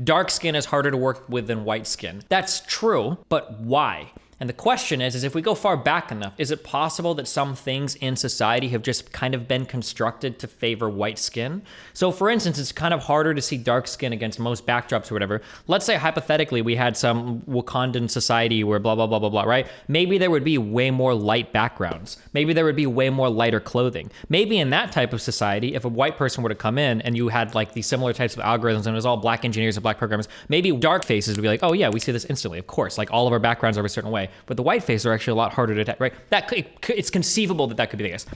dark skin is harder to work with than white skin. That's true, but why? And the question is if we go far back enough, is it possible that some things in society have just kind of been constructed to favor white skin? So for instance, it's kind of harder to see dark skin against most backdrops or whatever. Let's say hypothetically we had some Wakandan society where blah, blah, blah, blah, blah, right? Maybe there would be way more light backgrounds. Maybe there would be way more lighter clothing. Maybe in that type of society, if a white person were to come in and you had like these similar types of algorithms and it was all black engineers and black programmers, maybe dark faces would be like, oh yeah, we see this instantly, of course. Like all of our backgrounds are a certain way. But the white faces are actually a lot harder to detect, right? It's conceivable that that could be the case.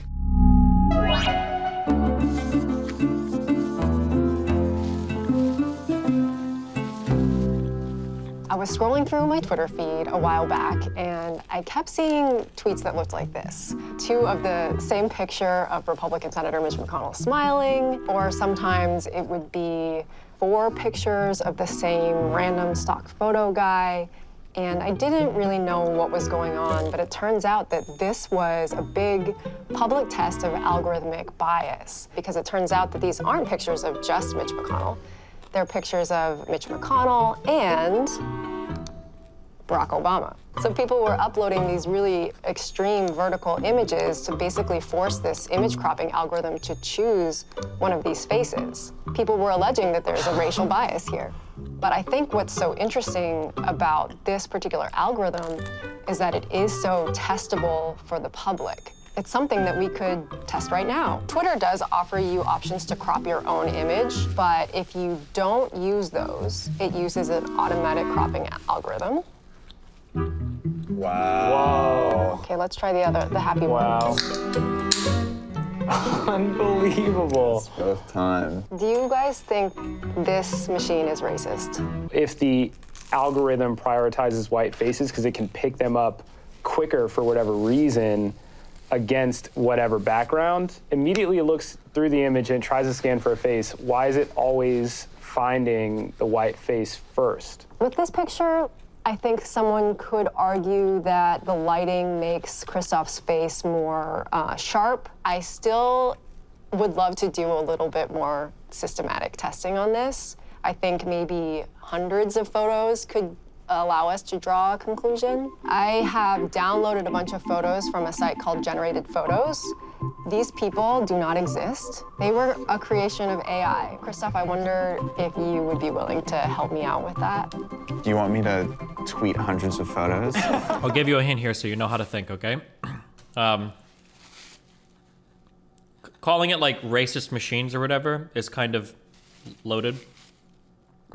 I was scrolling through my Twitter feed a while back, and I kept seeing tweets that looked like this. Two of the same picture of Republican Senator Mitch McConnell smiling, or sometimes it would be 4 pictures of the same random stock photo guy. And I didn't really know what was going on, but it turns out that this was a big public test of algorithmic bias, because it turns out that these aren't pictures of just Mitch McConnell. They're pictures of Mitch McConnell and Barack Obama. So people were uploading these really extreme vertical images to basically force this image cropping algorithm to choose one of these faces. People were alleging that there's a racial bias here. But I think what's so interesting about this particular algorithm is that it is so testable for the public. It's something that we could test right now. Twitter does offer you options to crop your own image, but if you don't use those, it uses an automatic cropping algorithm. Wow. Okay, let's try the happy Wow. Unbelievable. It's both time. one. Do you guys think this machine is racist? If the algorithm prioritizes white faces because it can pick them up quicker for whatever reason against whatever background, immediately it looks through the image and tries to scan for a face. Why is it always finding the white face first? With this picture, I think someone could argue that the lighting makes Christoph's face more sharp. I still would love to do a little bit more systematic testing on this. I think maybe hundreds of photos could allow us to draw a conclusion. I have downloaded a bunch of photos from a site called Generated Photos. These people do not exist. They were a creation of AI. Christoph, I wonder if you would be willing to help me out with that. Do you want me to tweet hundreds of photos? I'll give you a hint here so you know how to think, okay? Calling it like racist machines or whatever is kind of loaded.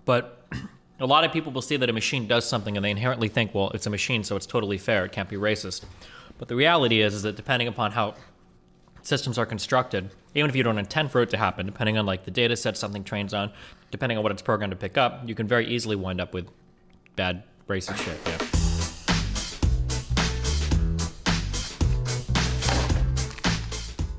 But a lot of people will see that a machine does something and they inherently think, well, it's a machine, so it's totally fair, it can't be racist. But the reality is that depending upon how systems are constructed, even if you don't intend for it to happen, depending on like the data set something trains on, depending on what it's programmed to pick up, you can very easily wind up with bad racist shit, yeah.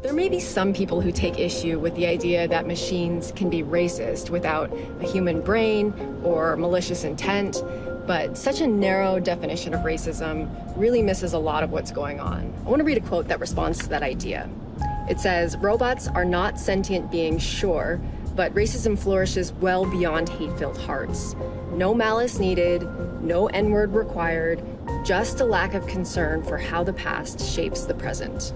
There may be some people who take issue with the idea that machines can be racist without a human brain or malicious intent, but such a narrow definition of racism really misses a lot of what's going on. I want to read a quote that responds to that idea. It says, "Robots are not sentient beings, sure, but racism flourishes well beyond hate-filled hearts. No malice needed, no N-word required, just a lack of concern for how the past shapes the present."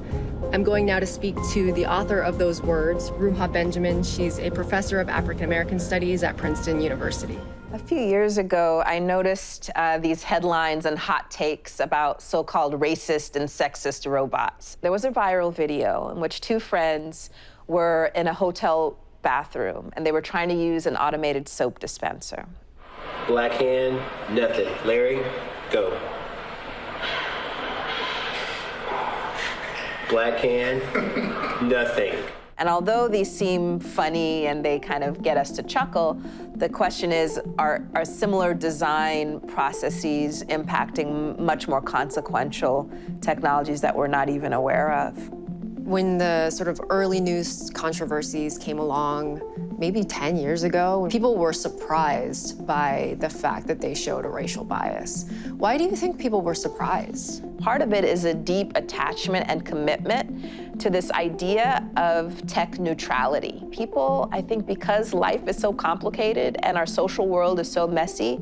I'm going now to speak to the author of those words, Ruha Benjamin. She's a professor of African American Studies at Princeton University. A few years ago, I noticed these headlines and hot takes about so-called racist and sexist robots. There was a viral video in which 2 friends were in a hotel bathroom, and they were trying to use an automated soap dispenser. Black hand, nothing. Larry, go. Black hand, nothing. And although these seem funny and they kind of get us to chuckle, the question is, are similar design processes impacting much more consequential technologies that we're not even aware of? When the sort of early news controversies came along, maybe 10 years ago, people were surprised by the fact that they showed a racial bias. Why do you think people were surprised? Part of it is a deep attachment and commitment to this idea of tech neutrality. People, I think because life is so complicated and our social world is so messy,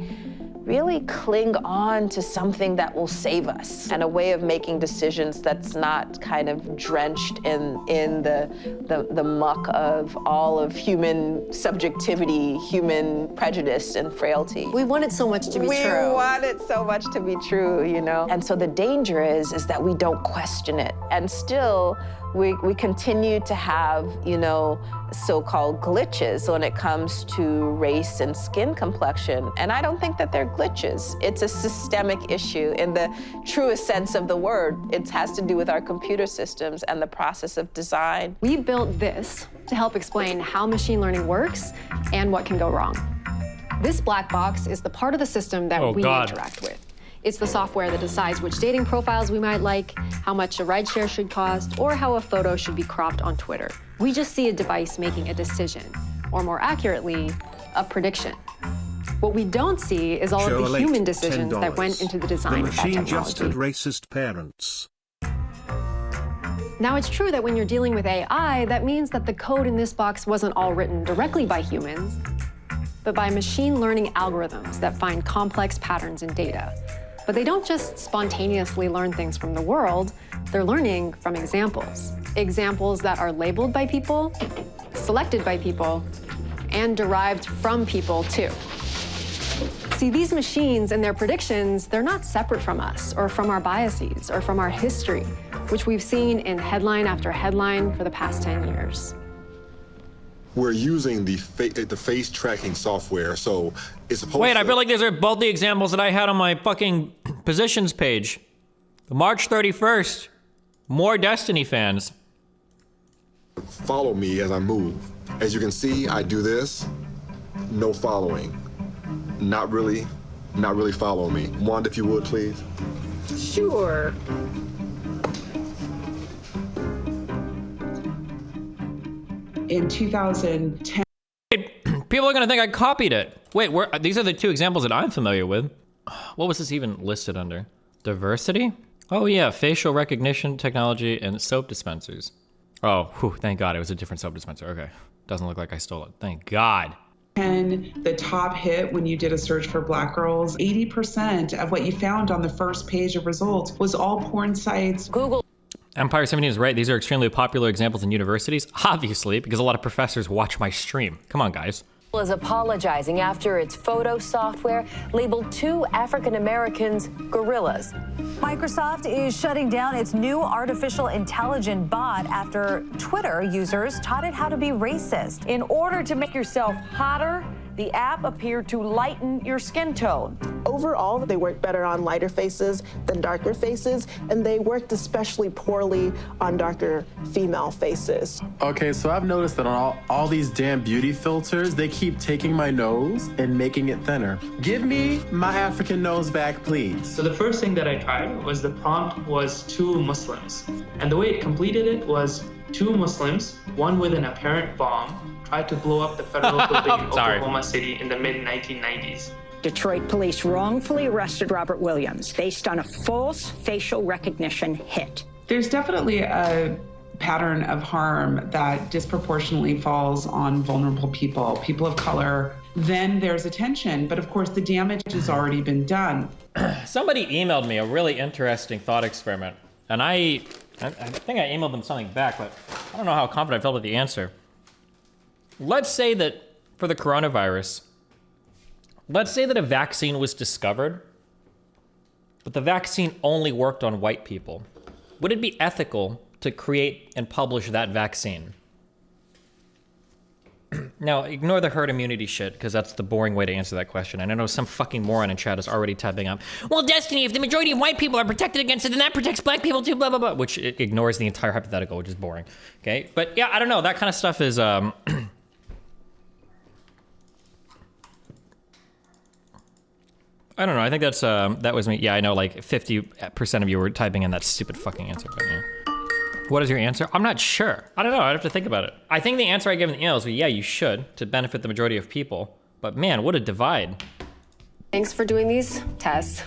really cling on to something that will save us and a way of making decisions that's not kind of drenched in the muck of all of human subjectivity, human prejudice and frailty. We want it so much to be We true. want it so much to be true, you know? And so the danger is that we don't question it. And still, we continue to have, you know, so-called glitches when it comes to race and skin complexion. And I don't think that they're glitches. It's a systemic issue in the truest sense of the word. It has to do with our computer systems and the process of design. We built this to help explain how machine learning works and what can go wrong. This black box is the part of the system that we interact with. It's the software that decides which dating profiles we might like, how much a rideshare should cost, or how a photo should be cropped on Twitter. We just see a device making a decision, or more accurately, a prediction. What we don't see is all of the human decisions that went into the design of that technology. The machine just had racist parents. Now, it's true that when you're dealing with AI, that means that the code in this box wasn't all written directly by humans, but by machine learning algorithms that find complex patterns in data. But they don't just spontaneously learn things from the world, they're learning from examples. Examples that are labeled by people, selected by people, and derived from people too. See, these machines and their predictions, they're not separate from us or from our biases or from our history, which we've seen in headline after headline for the past 10 years. We're using the face tracking software, so it's supposed Wait, to... I feel like these are both the examples that I had on my fucking positions page. March 31st, more Destiny fans. Follow me as I move. As you can see, I do this, no following. Not really follow me. Wanda, if you would, please. Sure. In 2010. People are gonna think I copied it. Wait, these are the two examples that I'm familiar with. What was this even listed under? Diversity? Oh yeah, facial recognition technology and soap dispensers. Oh, whew, thank God it was a different soap dispenser. Okay, doesn't look like I stole it. Thank God. And the top hit when you did a search for black girls, 80% of what you found on the first page of results was all porn sites. Google. Empire 17 is right. These are extremely popular examples in universities, obviously, because a lot of professors watch my stream. Come on, guys. Is apologizing after its photo software labeled 2 African Americans gorillas. Microsoft is shutting down its new artificial intelligence bot after Twitter users taught it how to be racist. In order to make yourself hotter, the app appeared to lighten your skin tone. Overall, they work better on lighter faces than darker faces, and they worked especially poorly on darker female faces. Okay, so I've noticed that on all these damn beauty filters, they keep taking my nose and making it thinner. Give me my African nose back, please. So the first thing that I tried was the prompt was 2 Muslims. And the way it completed it was 2 Muslims, one with an apparent bomb, tried to blow up the federal building in Oklahoma City in the mid-1990s. Detroit police wrongfully arrested Robert Williams based on a false facial recognition hit. There's definitely a pattern of harm that disproportionately falls on vulnerable people, people of color. Then there's attention, but of course the damage has already been done. Somebody emailed me a really interesting thought experiment, and I think I emailed them something back, but I don't know how confident I felt with the answer. Let's say that for the coronavirus, let's say that a vaccine was discovered, but the vaccine only worked on white people. Would it be ethical to create and publish that vaccine? Now, ignore the herd immunity shit, because that's the boring way to answer that question. And I know some fucking moron in chat is already typing up, well, Destiny, if the majority of white people are protected against it, then that protects black people too, blah, blah, blah, which it ignores the entire hypothetical, which is boring, okay? But yeah, I don't know, that kind of stuff is, I don't know, I think that was me. Yeah, I know, like, 50% of you were typing in that stupid fucking answer, but yeah. What is your answer? I'm not sure. I don't know. I'd have to think about it. I think the answer I gave in the email is, well, yeah, you should, to benefit the majority of people. But man, what a divide. Thanks for doing these tests.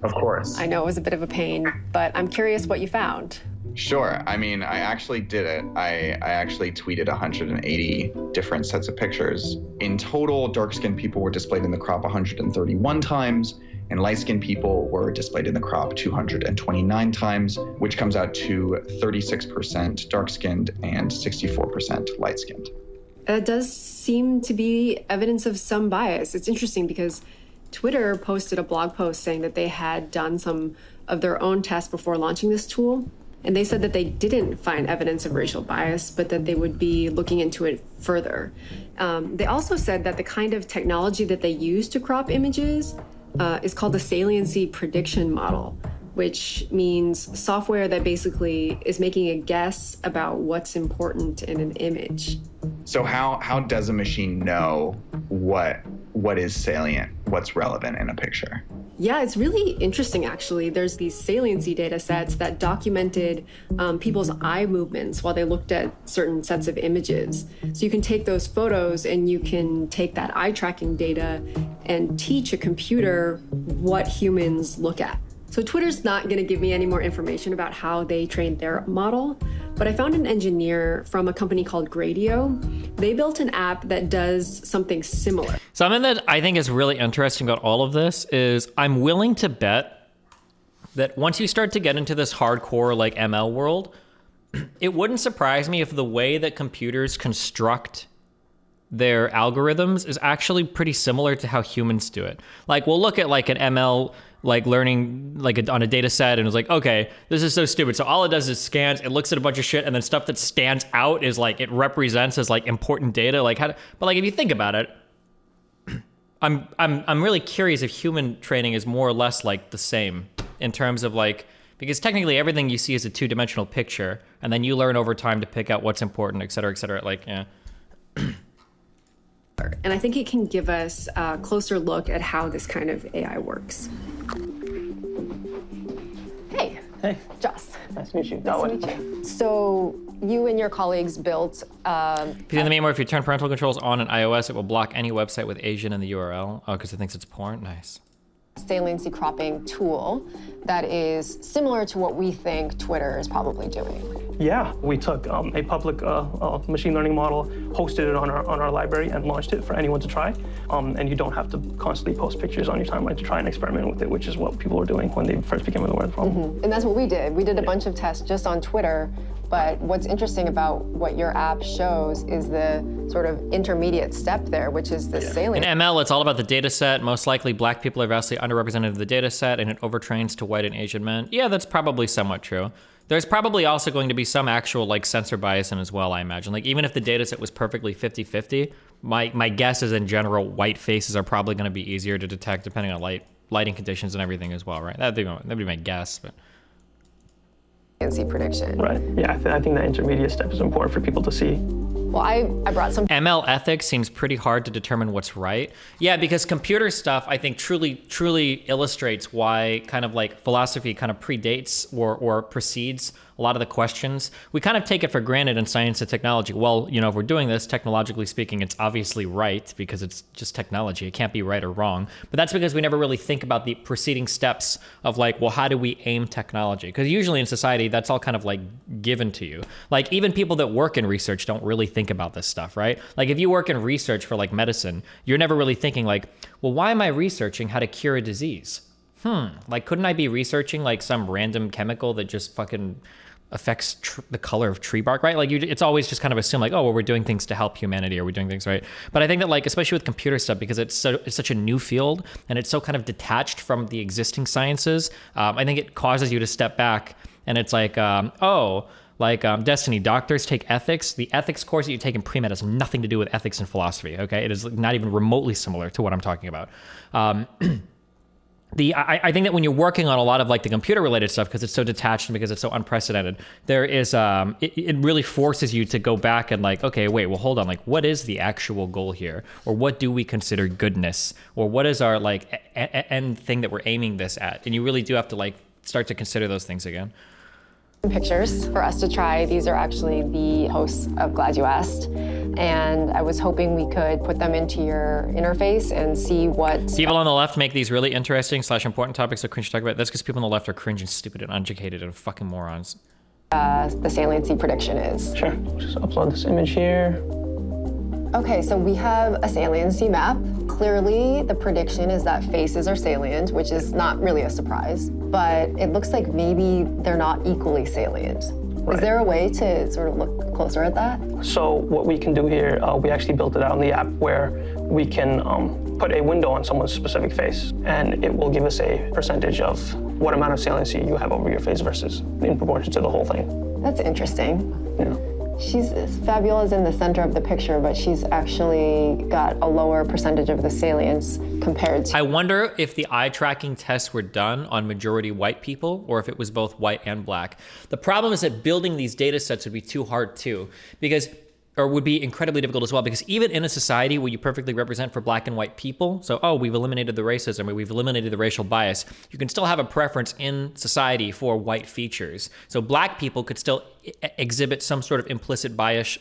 Of course. I know it was a bit of a pain, but I'm curious what you found. Sure. I mean, I actually did it. I actually tweeted 180 different sets of pictures. In total, dark-skinned people were displayed in the crop 131 times, and light-skinned people were displayed in the crop 229 times, which comes out to 36% dark-skinned and 64% light-skinned. It does seem to be evidence of some bias. It's interesting because Twitter posted a blog post saying that they had done some of their own tests before launching this tool. And they said that they didn't find evidence of racial bias, but that they would be looking into it further. They also said that the kind of technology that they use to crop images is called the Salience Prediction model, which means software that basically is making a guess about what's important in an image. So how does a machine know what is salient, what's relevant in a picture? Yeah, it's really interesting, actually. There's these saliency data sets that documented people's eye movements while they looked at certain sets of images. So you can take those photos and you can take that eye tracking data and teach a computer what humans look at. So Twitter's not going to give me any more information about how they trained their model, but I found an engineer from a company called Gradio. They built an app that does something similar. Something that I think is really interesting about all of this is I'm willing to bet that once you start to get into this hardcore like ML world, it wouldn't surprise me if the way that computers construct their algorithms is actually pretty similar to how humans do it. Like we'll look at like an ML like learning like on a data set and it's like, okay, this is so stupid. So all it does is scans, it looks at a bunch of shit, and then stuff that stands out is like it represents as like important data. Like how, but like if you think about it, I'm really curious if human training is more or less like the same in terms of like, because technically everything you see is a two-dimensional picture, and then you learn over time to pick out what's important, et cetera, like, yeah. And I think it can give us a closer look at how this kind of AI works. Hey. Hey. Joss. Nice to meet you. Nice to meet you. So you and your colleagues built... in the meanwhile, if you turn parental controls on in iOS, it will block any website with Asian in the URL. Oh, because it thinks it's porn? Nice. Saliency cropping tool that is similar to what we think Twitter is probably doing. Yeah, we took a public machine learning model, hosted it on our library, and launched it for anyone to try. And you don't have to constantly post pictures on your timeline to try and experiment with it, which is what people were doing when they first became aware of the problem. And that's what we did. We did a bunch of tests just on Twitter. But what's interesting about what your app shows is the sort of intermediate step there, which is the salient. In ML, it's all about the data set. Most likely, black people are vastly underrepresented in the data set, and it overtrains to white and Asian men. Yeah, that's probably somewhat true. There's probably also going to be some actual like sensor bias in as well, I imagine. Like even if the data set was perfectly 50-50, my guess is in general, white faces are probably going to be easier to detect depending on lighting conditions and everything as well, right? That'd be my guess, but. Prediction. Right. Yeah, I think that intermediate step is important for people to see. Well, I brought some... ML ethics seems pretty hard to determine what's right. Yeah, because computer stuff, I think, truly illustrates why kind of like philosophy kind of predates or precedes a lot of the questions. We kind of take it for granted in science and technology. Well, you know, if we're doing this, technologically speaking, it's obviously right because it's just technology. It can't be right or wrong. But that's because we never really think about the preceding steps of like, well, how do we aim technology? Because usually in society, that's all kind of like given to you. Like even people that work in research don't really think about this stuff, right? Like if you work in research for like medicine, you're never really thinking like, well, why am I researching how to cure a disease? Like couldn't I be researching like some random chemical that just fucking affects the color of tree bark, right? Like it's always just kind of assumed like, oh, well, we're doing things to help humanity, or we're doing things right. But I think that like, especially with computer stuff, because it's such a new field and it's so kind of detached from the existing sciences, I think it causes you to step back and it's like, Destiny, doctors take ethics. The ethics course that you take in pre-med has nothing to do with ethics and philosophy, okay? It is not even remotely similar to what I'm talking about. I think that when you're working on a lot of like the computer related stuff, because it's so detached and because it's so unprecedented, there is, it really forces you to go back and like, okay, wait, well, hold on. Like, what is the actual goal here? Or what do we consider goodness? Or what is our like end thing that we're aiming this at? And you really do have to like start to consider those things again. Pictures for us to try. These are actually the hosts of Glad You Asked. And I was hoping we could put them into your interface and see what... People on the left make these really interesting / important topics so cringe to talk about. That's because people on the left are cringe and stupid and uneducated and fucking morons. The Salience Prediction is. Sure, just upload this image here. Okay, so we have a saliency map. Clearly, the prediction is that faces are salient, which is not really a surprise, but it looks like maybe they're not equally salient. Right. Is there a way to sort of look closer at that? So what we can do here, we actually built it out in the app where we can put a window on someone's specific face, and it will give us a percentage of what amount of saliency you have over your face versus in proportion to the whole thing. That's interesting. Yeah. She's fabulous in the center of the picture, but she's actually got a lower percentage of the salience compared to... I wonder if the eye tracking tests were done on majority white people or if it was both white and black. The problem is that building these data sets would be too hard too, or would be incredibly difficult as well, because even in a society where you perfectly represent for black and white people, so, oh, we've eliminated the racism, or we've eliminated the racial bias, you can still have a preference in society for white features. So black people could still exhibit some sort of implicit bias,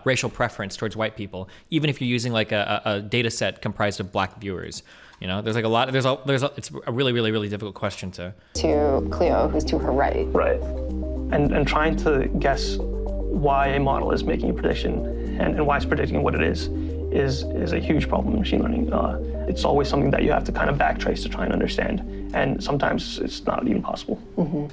racial preference towards white people, even if you're using like a data set comprised of black viewers. You know, there's like a lot, it's a really, really, really difficult question to Cleo, who's to her right. Right, and trying to guess why a model is making a prediction and why it's predicting what it is a huge problem in machine learning. It's always something that you have to kind of backtrace to try and understand, and sometimes it's not even possible. Mm-hmm.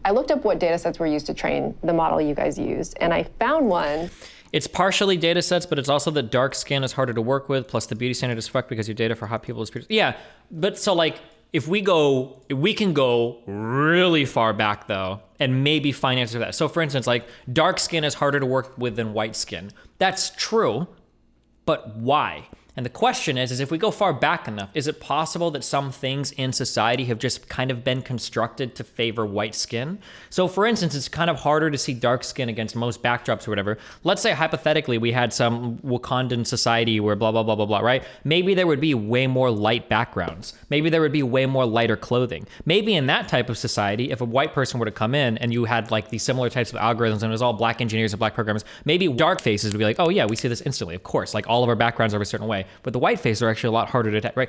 I looked up what data sets were used to train the model you guys used, and I found one. It's partially data sets, but it's also that dark skin is harder to work with, plus the beauty standard is fucked because your data for hot people is... Yeah, but so like, if we can go really far back though, and maybe find answers to that. So for instance, like dark skin is harder to work with than white skin. That's true, but why? And the question is if we go far back enough, is it possible that some things in society have just kind of been constructed to favor white skin? So for instance, it's kind of harder to see dark skin against most backdrops or whatever. Let's say hypothetically we had some Wakandan society where blah, blah, blah, blah, blah, right? Maybe there would be way more light backgrounds. Maybe there would be way more lighter clothing. Maybe in that type of society, if a white person were to come in and you had like these similar types of algorithms and it was all black engineers and black programmers, maybe dark faces would be like, oh yeah, we see this instantly, of course. Like all of our backgrounds are a certain way. But the white faces are actually a lot harder to detect, right?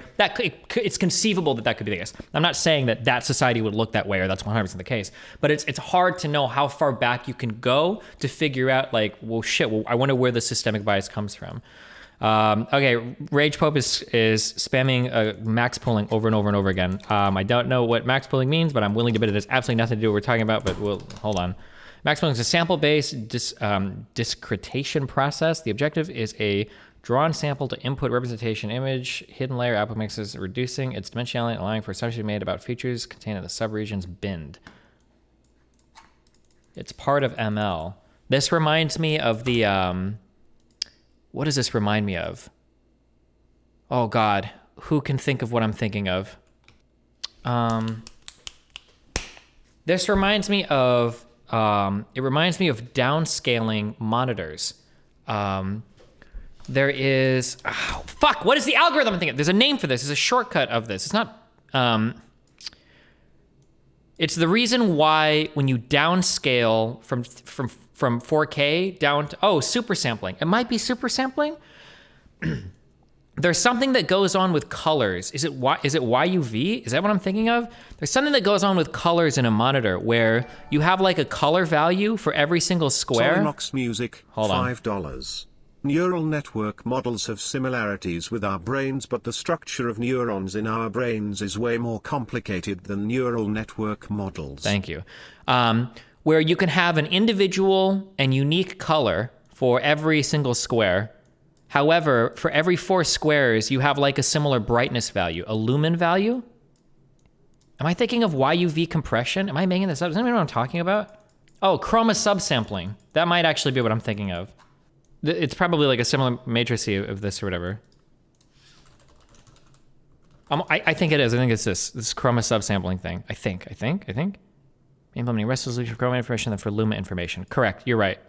It's conceivable that could be the case. I'm not saying that society would look that way or that's 100% the case, but it's hard to know how far back you can go to figure out like, well, shit, I wonder where the systemic bias comes from. Okay, Rage Pope is spamming max pooling over and over and over again. I don't know what max pooling means, but I'm willing to bet it has absolutely nothing to do with what we're talking about, but hold on. Max pooling is a sample-based discretion process. The objective is a drawn sample to input representation image, hidden layer output mixes, reducing its dimensionality, allowing for assumptions to be made about features contained in the subregion's bind. It's part of ML. This reminds me of the, what does this remind me of? Oh God, who can think of what I'm thinking of? This reminds me of, it reminds me of downscaling monitors. There is, what is the algorithm I'm thinking of? There's a name for this. There's a shortcut of this. It's not, it's the reason why when you downscale from 4K down to, super sampling. It might be super sampling. There's something that goes on with colors. Is it YUV? Is that what I'm thinking of? There's something that goes on with colors in a monitor where you have like a color value for every single square. Salience Music, Hold on. $5. Neural network models have similarities with our brains, but the structure of neurons in our brains is way more complicated than neural network models. Thank you. Where you can have an individual and unique color for every single square. However, for every 4 squares, you have like a similar brightness value, a lumen value. Am I thinking of YUV compression? Am I making this up? Does anyone know what I'm talking about? Oh, chroma subsampling. That might actually be what I'm thinking of. It's probably like a similar matrix of this or whatever. I think it is. I think it's this chroma subsampling thing. I think. Implementing resolution for chroma information than for luma information. Correct, you're right.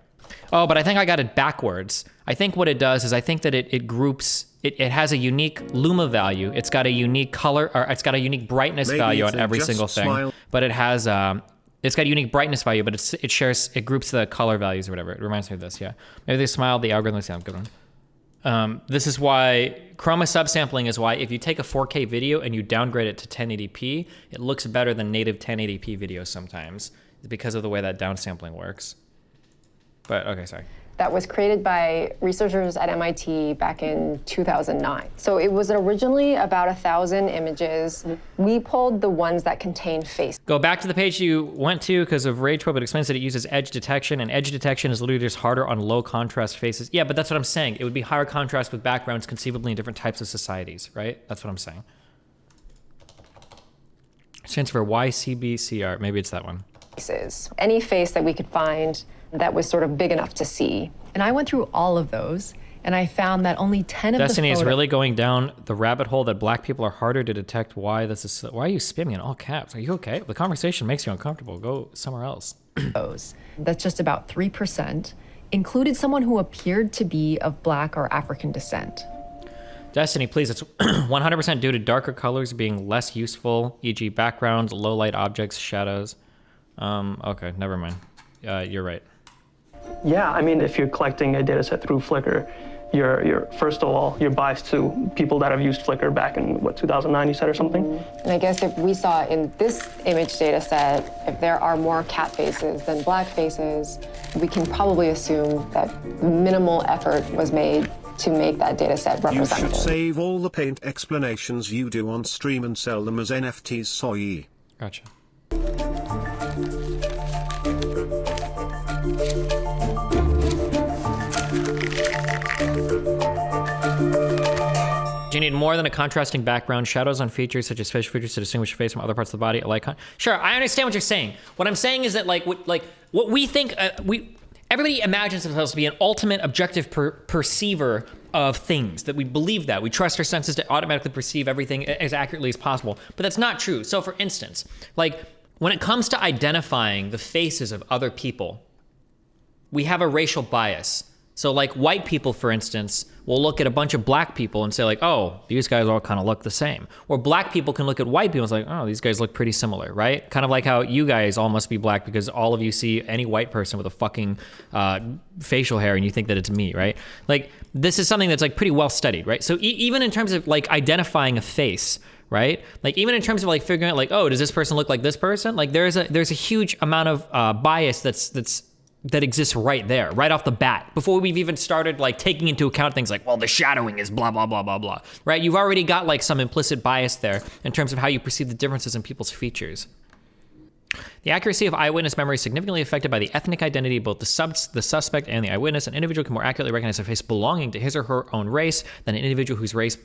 Oh, but I think I got it backwards. I think what it does is I think that it groups, it has a unique luma value. It's got a unique color, or it's got a unique brightness value on every single thing. But it has It's got a unique brightness value, but it groups the color values or whatever. It reminds me of this, yeah. Maybe they smiled, the algorithm sound good one. This is why chroma subsampling is why if you take a 4K video and you downgrade it to 1080p, it looks better than native 1080p videos sometimes. It's because of the way that downsampling works. But okay, sorry. That was created by researchers at MIT back in 2009. So it was originally about 1,000 images. We pulled the ones that contain face. Go back to the page you went to because of Rage Web. It explains that it uses edge detection, and edge detection is literally just harder on low contrast faces. Yeah, but that's what I'm saying. It would be higher contrast with backgrounds conceivably in different types of societies, right? That's what I'm saying. It stands for YCBCR. Maybe it's that one. Faces. Any face that we could find that was sort of big enough to see. And I went through all of those, and I found that only 10 of the Destiny is really going down the rabbit hole that black people are harder to detect. Why this is? Why are you spamming in all caps? Are you okay? The conversation makes you uncomfortable. Go somewhere else. That's just about 3%, included someone who appeared to be of black or African descent. Destiny, please, it's 100% due to darker colors being less useful, e.g. backgrounds, low light objects, shadows. Okay, never mind. You're right. Yeah, I mean, if you're collecting a data set through Flickr, you're first of all, you're biased to people that have used Flickr back in, 2009 you said or something? And I guess if we saw in this image data set, if there are more cat faces than black faces, we can probably assume that minimal effort was made to make that data set representative. You should save all the paint explanations you do on stream and sell them as NFTs, soy. Gotcha. Do you need more than a contrasting background, shadows on features such as facial features to distinguish your face from other parts of the body? Sure, I understand what you're saying. What I'm saying is that what we think, everybody imagines themselves to be an ultimate objective perceiver of things, that we believe that. We trust our senses to automatically perceive everything as accurately as possible. But that's not true. So for instance, when it comes to identifying the faces of other people, we have a racial bias. So white people, for instance, will look at a bunch of black people and say oh, these guys all kind of look the same. Or black people can look at white people and say, oh, these guys look pretty similar, right? Kind of like how you guys all must be black because all of you see any white person with a fucking facial hair and you think that it's me, right? This is something that's pretty well studied, right? So even in terms of identifying a face, right? Even in terms of figuring out oh, does this person look like this person? There's a huge amount of bias that exists right there, right off the bat, before we've even started taking into account things well, the shadowing is blah, blah, blah, blah, blah, right? You've already got some implicit bias there in terms of how you perceive the differences in people's features. The accuracy of eyewitness memory is significantly affected by the ethnic identity of both the suspect and the eyewitness. An individual can more accurately recognize a face belonging to his or her own race than an individual whose race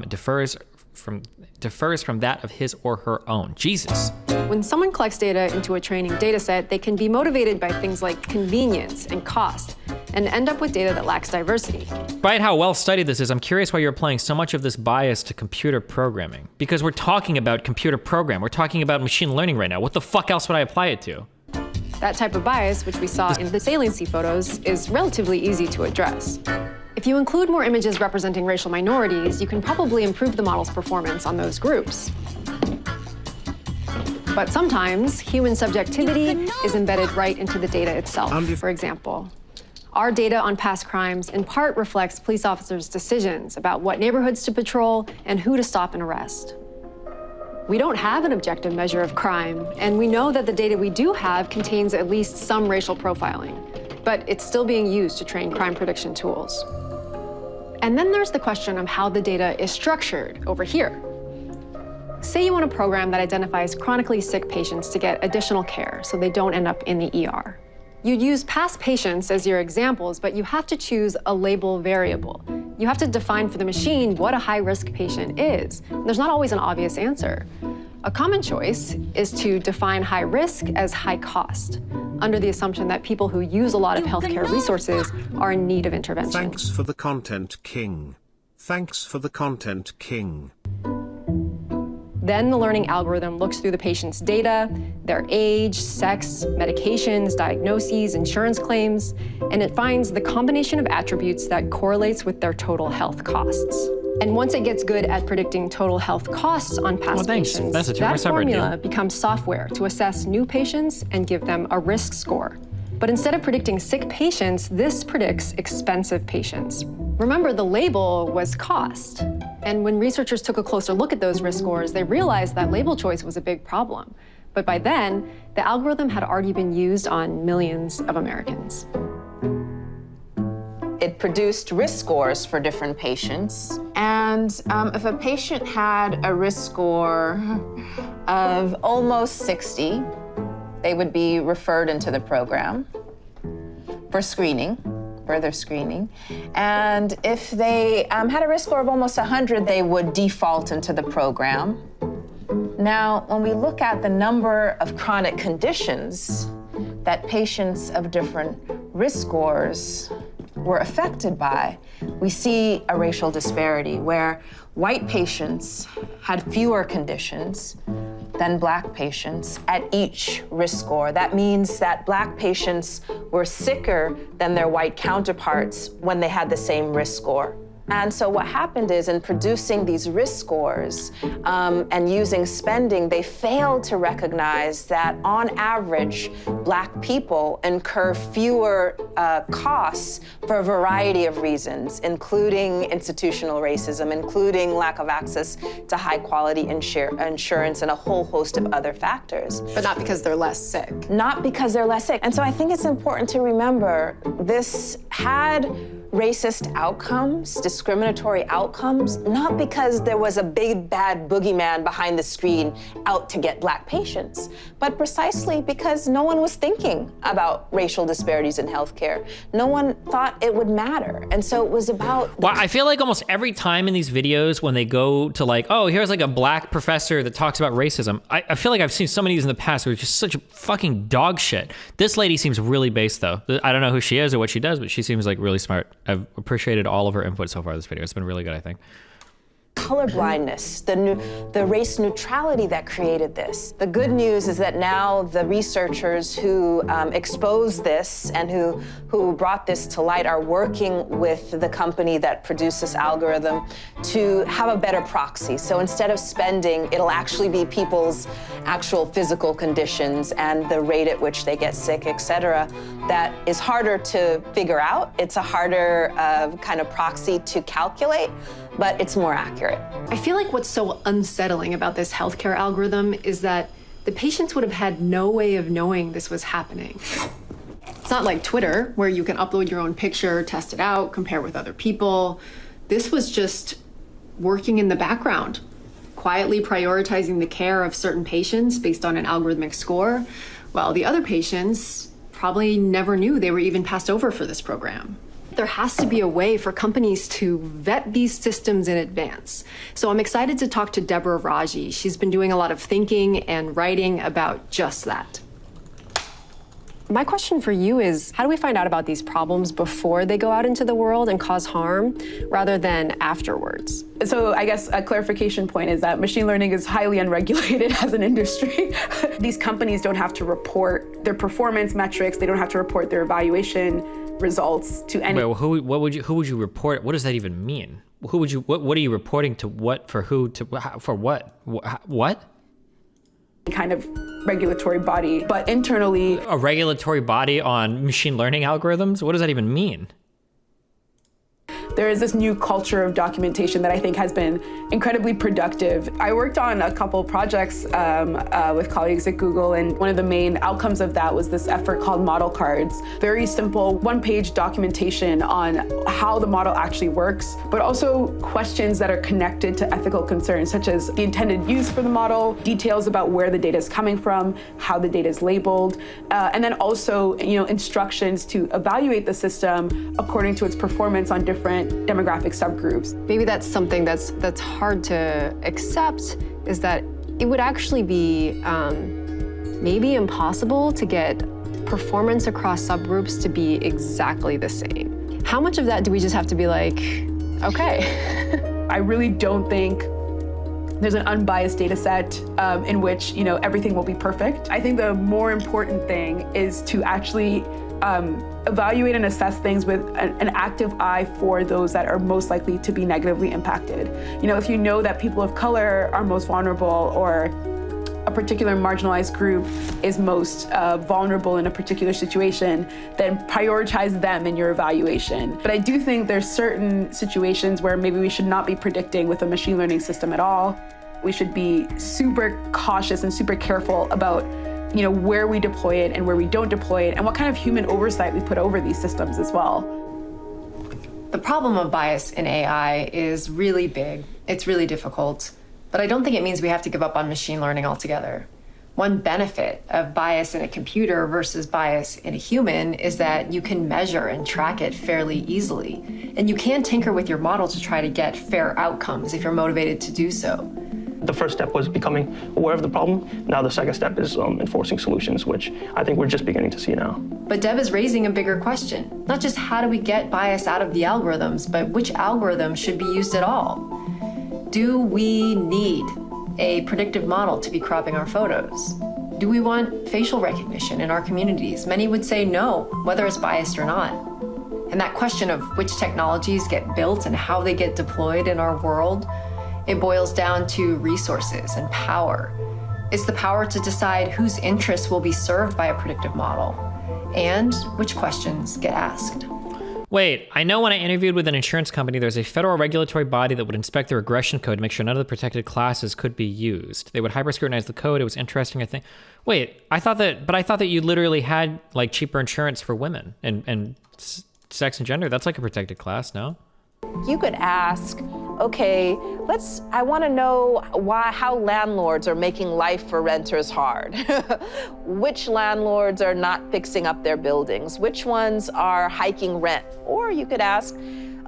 differs from that of his or her own. Jesus. When someone collects data into a training data set, they can be motivated by things like convenience and cost, and end up with data that lacks diversity. Despite how well studied this is, I'm curious why you're applying so much of this bias to computer programming. Because we're talking about computer program. We're talking about machine learning right now. What the fuck else would I apply it to? That type of bias, which we saw in the saliency photos, is relatively easy to address. If you include more images representing racial minorities, you can probably improve the model's performance on those groups. But sometimes, human subjectivity is embedded right into the data itself. For example, our data on past crimes in part reflects police officers' decisions about what neighborhoods to patrol and who to stop and arrest. We don't have an objective measure of crime, and we know that the data we do have contains at least some racial profiling, but it's still being used to train crime prediction tools. And then there's the question of how the data is structured over here. Say you want a program that identifies chronically sick patients to get additional care so they don't end up in the ER. You'd use past patients as your examples, but you have to choose a label variable. You have to define for the machine what a high-risk patient is. There's not always an obvious answer. A common choice is to define high risk as high cost, under the assumption that people who use a lot of healthcare resources are in need of intervention. Thanks for the content, King. Thanks for the content, King. Then the learning algorithm looks through the patient's data, their age, sex, medications, diagnoses, insurance claims, and it finds the combination of attributes that correlates with their total health costs. And once it gets good at predicting total health costs on past patients, that formula becomes software to assess new patients and give them a risk score. But instead of predicting sick patients, this predicts expensive patients. Remember, the label was cost. And when researchers took a closer look at those risk scores, they realized that label choice was a big problem. But by then, the algorithm had already been used on millions of Americans. It produced risk scores for different patients. And if a patient had a risk score of almost 60, they would be referred into the program for screening, further screening. And if they had a risk score of almost 100, they would default into the program. Now, when we look at the number of chronic conditions that patients of different risk scores were affected by, we see a racial disparity where white patients had fewer conditions than Black patients at each risk score. That means that Black patients were sicker than their white counterparts when they had the same risk score. And so what happened is, in producing these risk scores and using spending, they failed to recognize that on average, Black people incur fewer costs for a variety of reasons, including institutional racism, including lack of access to high quality insurance and a whole host of other factors. But not because they're less sick. Not because they're less sick. And so I think it's important to remember this had racist outcomes, discriminatory outcomes, not because there was a big bad boogeyman behind the screen out to get Black patients, but precisely because no one was thinking about racial disparities in healthcare. No one thought it would matter. And so it was about— Well, I feel like almost every time in these videos when they go to like, oh, here's like a Black professor that talks about racism, I feel like I've seen some of these in the past where it's just such a fucking dog shit. This lady seems really based though. I don't know who she is or what she does, but she seems like really smart. I've appreciated all of her input so far this video. It's been really good, I think. Colorblindness, the race neutrality that created this. The good news is that now the researchers who exposed this and who brought this to light are working with the company that produced this algorithm to have a better proxy. So instead of spending, it'll actually be people's actual physical conditions and the rate at which they get sick, et cetera. That is harder to figure out. It's a harder kind of proxy to calculate, but it's more accurate. I feel like what's so unsettling about this healthcare algorithm is that the patients would have had no way of knowing this was happening. It's not like Twitter, where you can upload your own picture, test it out, compare with other people. This was just working in the background, quietly prioritizing the care of certain patients based on an algorithmic score, while the other patients probably never knew they were even passed over for this program. There has to be a way for companies to vet these systems in advance. So I'm excited to talk to Deborah Raji. She's been doing a lot of thinking and writing about just that. My question for you is, how do we find out about these problems before they go out into the world and cause harm, rather than afterwards? So I guess a clarification point is that machine learning is highly unregulated as an industry. These companies don't have to report their performance metrics. They don't have to report their evaluation results to any— Wait, well, who would you report? What does that even mean? Who would you, what are you reporting to what, for who, to, for what? What? Kind of regulatory body, but internally— A regulatory body on machine learning algorithms? What does that even mean? There is this new culture of documentation that I think has been incredibly productive. I worked on a couple projects with colleagues at Google, and one of the main outcomes of that was this effort called model cards. Very simple, one-page documentation on how the model actually works, but also questions that are connected to ethical concerns, such as the intended use for the model, details about where the data is coming from, how the data is labeled, and then also, instructions to evaluate the system according to its performance on different demographic subgroups. Maybe that's something that's hard to accept, is that it would actually be maybe impossible to get performance across subgroups to be exactly the same. How much of that do we just have to be like, okay? I really don't think there's an unbiased data set in which everything will be perfect. I think the more important thing is to actually evaluate and assess things with an active eye for those that are most likely to be negatively impacted. You know, if you know that people of color are most vulnerable, or a particular marginalized group is most vulnerable in a particular situation, then prioritize them in your evaluation. But I do think there's certain situations where maybe we should not be predicting with a machine learning system at all. We should be super cautious and super careful about, you know, where we deploy it and where we don't deploy it, and what kind of human oversight we put over these systems as well. The problem of bias in AI is really big. It's really difficult, but I don't think it means we have to give up on machine learning altogether. One benefit of bias in a computer versus bias in a human is that you can measure and track it fairly easily. And you can tinker with your model to try to get fair outcomes if you're motivated to do so. The first step was becoming aware of the problem. Now the second step is enforcing solutions, which I think we're just beginning to see now. But Deb is raising a bigger question. Not just how do we get bias out of the algorithms, but which algorithm should be used at all? Do we need a predictive model to be cropping our photos? Do we want facial recognition in our communities? Many would say no, whether it's biased or not. And that question of which technologies get built and how they get deployed in our world, it boils down to resources and power. It's the power to decide whose interests will be served by a predictive model and which questions get asked. Wait, I know when I interviewed with an insurance company, there's a federal regulatory body that would inspect the regression code to make sure none of the protected classes could be used. They would hyper-scrutinize the code. It was interesting, I think. Wait, I thought that you literally had like cheaper insurance for women and sex and gender. That's like a protected class, no? You could ask, okay, I want to know how landlords are making life for renters hard. Which landlords are not fixing up their buildings? Which ones are hiking rent? Or you could ask,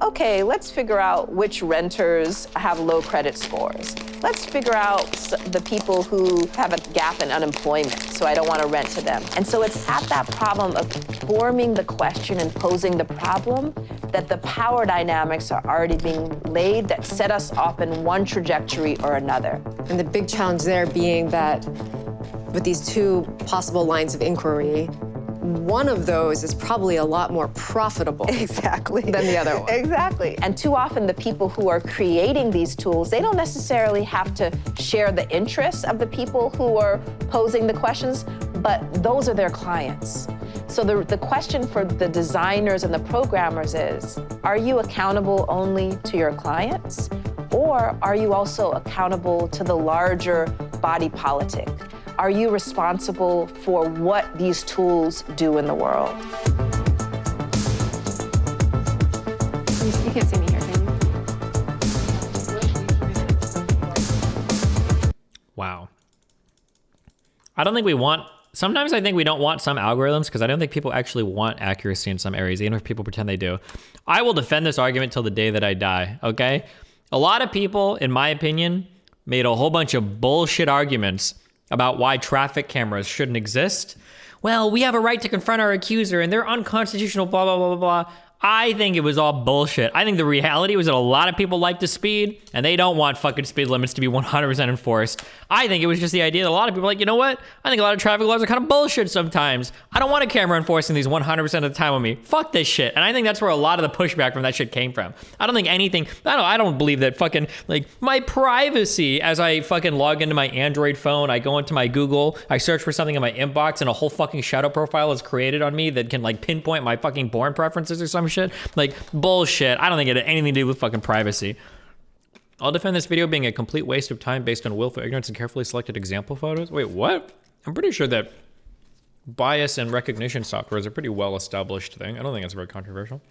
okay, let's figure out which renters have low credit scores. Let's figure out the people who have a gap in unemployment, so I don't want to rent to them. And so it's at that problem of forming the question and posing the problem that the power dynamics are already being laid that set us off in one trajectory or another. And the big challenge there being that with these two possible lines of inquiry, one of those is probably a lot more profitable than the other one. Exactly. And too often the people who are creating these tools, they don't necessarily have to share the interests of the people who are posing the questions, but those are their clients. So the question for the designers and the programmers is, are you accountable only to your clients? Or are you also accountable to the larger body politic? Are you responsible for what these tools do in the world? You can't see me here, can you? Wow. I don't think we want, sometimes I think we don't want some algorithms because I don't think people actually want accuracy in some areas, even if people pretend they do. I will defend this argument till the day that I die, okay? A lot of people, in my opinion, made a whole bunch of bullshit arguments about why traffic cameras shouldn't exist. Well, we have a right to confront our accuser and they're unconstitutional, blah, blah, blah, blah, blah. I think it was all bullshit. I think the reality was that a lot of people like to speed and they don't want fucking speed limits to be 100% enforced. I think it was just the idea that a lot of people are like, you know what? I think a lot of traffic laws are kind of bullshit sometimes. I don't want a camera enforcing these 100% of the time on me. Fuck this shit. And I think that's where a lot of the pushback from that shit came from. I don't think anything, I don't believe that fucking, like, my privacy as I fucking log into my Android phone, I go into my Google, I search for something in my inbox and a whole fucking shadow profile is created on me that can like pinpoint my fucking porn preferences or some shit. Like, bullshit. I don't think it had anything to do with fucking privacy. I'll defend this video being a complete waste of time based on willful ignorance and carefully selected example photos. Wait, what? I'm pretty sure that bias and recognition software is a pretty well-established thing. I don't think it's very controversial.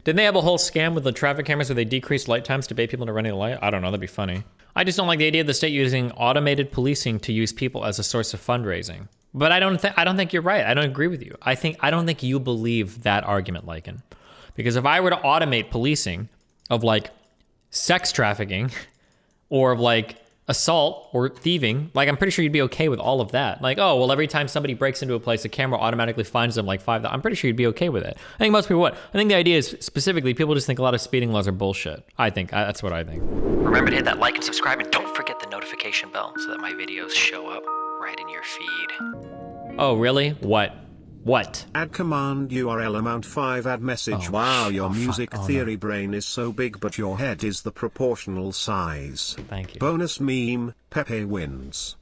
Didn't they have a whole scam with the traffic cameras where they decreased light times to bait people into running the light? I don't know, that'd be funny. I just don't like the idea of the state using automated policing to use people as a source of fundraising. But I don't think you're right. I don't agree with you. I don't think you believe that argument, Lycan. Because if I were to automate policing of like sex trafficking or of like assault or thieving, like I'm pretty sure you'd be okay with all of that. Like, oh, well, every time somebody breaks into a place, the camera automatically finds them like $5. I'm pretty sure you'd be okay with it. I think most people would. I think the idea is specifically people just think a lot of speeding laws are bullshit. That's what I think. Remember to hit that like and subscribe and don't forget the notification bell so that my videos show up right in your feed. Oh, really? What? What? Add command URL amount 5 add message. Oh, Wow, your fuck. music Oh, no. theory brain is so big but your head is the proportional size. Thank you. Bonus meme, Pepe wins.